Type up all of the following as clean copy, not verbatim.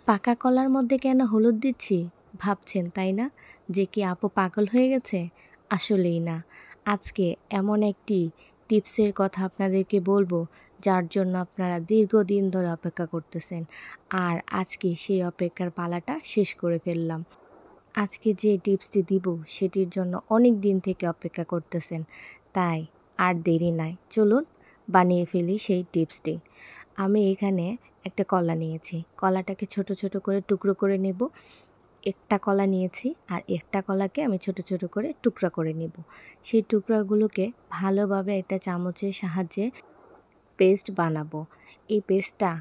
পাকা কলার মধ্যে কেন হলুদ দিচ্ছি ভাবছেন তাই না? যে কি আপু পাগল হয়ে গেছে? আসলেই না। আজকে এমন একটি টিপসের কথা আপনাদেরকে বলবো যার জন্য আপনারা দীর্ঘদিন ধরে অপেক্ষা করতেছেন। আর আজকে সেই অপেক্ষার পালাটা শেষ করে ফেললাম। আজকে যে টিপসটি দিব সেটির জন্য অনেক দিন থেকে অপেক্ষা করতেছেন। তাই আর দেরি নাই। চলুন বানিয়ে ফেলি সেই টিপসটি। আমি এখানে একটা কলা নিয়েছি। কলাটাকে ছোট, ছোট করে টুকরো করে নেব। একটা কলা নিয়েছি আর একটা কলাকে আমি ছোট, ছোট করে টুকরা করে নেব। সেই টুকরাগুলোকে ভালোভাবে একটা চামচের সাহায্যে পেস্ট বানাবো। এই পেস্টটা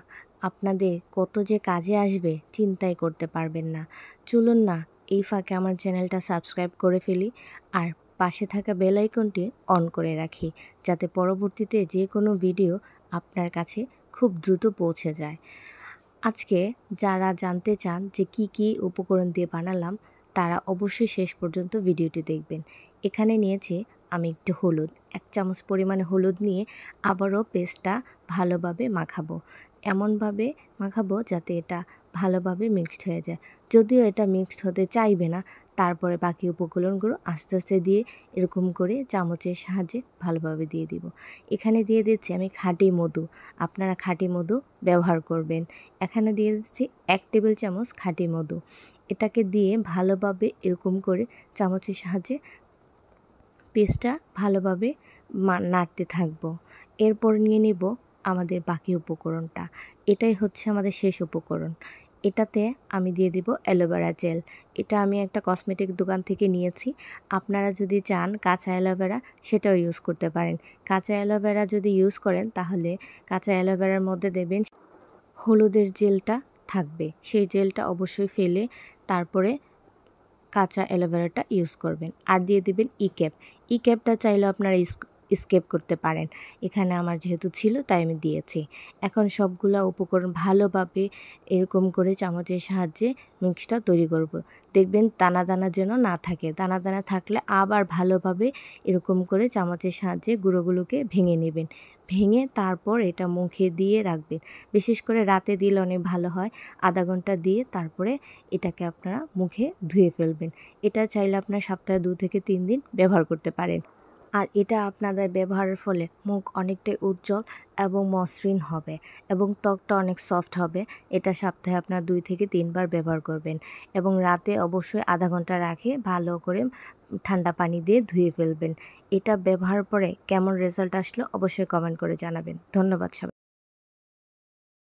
আপনাদের কত যে কাজে আসবে চিন্তাই করতে পারবেন না। চলুন না এই ফাঁকে আমার চ্যানেলটা সাবস্ক্রাইব করে ফেলি আর পাশে থাকা বেল আইকনটি অন করে রাখি যাতে পরবর্তীতে যে কোনো ভিডিও আপনার কাছে খুব দ্রুত পৌঁছে যায়। আজকে যারা জানতে চান যে কি কি উপকরণ দিয়ে বানালাম তারা অবশ্যই শেষ পর্যন্ত ভিডিওটি দেখবেন। এখানে নিয়েছি আমি একটু হলুদ, ১ চামচ পরিমাণে হলুদ নিয়ে আবারও পেস্টটা ভালোভাবে মাখাবো। এমনভাবে মাখাবো যাতে এটা ভালোভাবে মিক্সড হয়ে যায়। যদিও এটা মিক্সড হতে চাইবে না, তারপরে বাকি উপকরণগুলো আস্তে আস্তে দিয়ে এরকম করে চামচের সাহায্যে ভালোভাবে দিয়ে দিব। এখানে দিয়ে দিচ্ছি আমি খাঁটি মধু। আপনারা খাঁটি মধু ব্যবহার করবেন। এখানে দিয়ে দিচ্ছি ১ টেবিল চামচ খাঁটি মধু। এটাকে দিয়ে ভালোভাবে এরকম করে চামচের সাহায্যে পেস্টটা ভালোভাবে নাড়তে থাকবো। এরপর নিয়ে নেব আমাদের বাকি উপকরণটা। এটাই হচ্ছে আমাদের শেষ উপকরণ। এটাতে আমি দিয়ে দিব অ্যালোভেরা জেল। এটা আমি একটা কসমেটিক দোকান থেকে নিয়েছি। আপনারা যদি চান কাঁচা অ্যালোভেরা সেটাও ইউজ করতে পারেন। কাঁচা অ্যালোভেরা যদি ইউজ করেন তাহলে কাঁচা অ্যালোভেরার মধ্যে দেবেন হলুদের জেলটা থাকবে। সেই জেলটা অবশ্যই ফেলে তারপরে কাঁচা অ্যালোভেরাটা ইউজ করবেন। আর দিয়ে দিবেন ই-ক্যাপ। ই-ক্যাপটা চাইলেও আপনারা স্কিপ করতে পারেন। এখানে আমার যেহেতু ছিল তাই আমি দিয়েছি। এখন সবগুলা উপকরণ ভালোভাবে এরকম করে চামচের সাহায্যে মিক্সটা তৈরি করব। দেখবেন দানা দানা যেন না থাকে। দানা দানা থাকলে আবার ভালোভাবে এরকম করে চামচের সাহায্যে গুঁড়োগুলোকে ভেঙে নেবেন। ভেঙে তারপর এটা মুখে দিয়ে রাখবেন। বিশেষ করে রাতে দিলে অনেক ভালো হয়। আধা ঘন্টা দিয়ে তারপরে এটাকে আপনারা মুখে ধুয়ে ফেলবেন। এটা চাইলে আপনারা সপ্তাহে ২ থেকে ৩ দিন ব্যবহার করতে পারেন। আর এটা আপনাদের ব্যবহারের ফলে মুখ অনেকটাই উজ্জ্বল এবং মসৃণ হবে এবং ত্বকটা অনেক সফট হবে। এটা সপ্তাহে আপনারা ২ থেকে ৩ বার ব্যবহার করবেন এবং রাতে অবশ্যই আধা ঘন্টা রাখে ভালো করে ঠান্ডা পানি দিয়ে ধুয়ে ফেলবেন। এটা ব্যবহার পরে কেমন রেজাল্ট আসলো অবশ্যই কমেন্ট করে জানাবেন। ধন্যবাদ সবাই।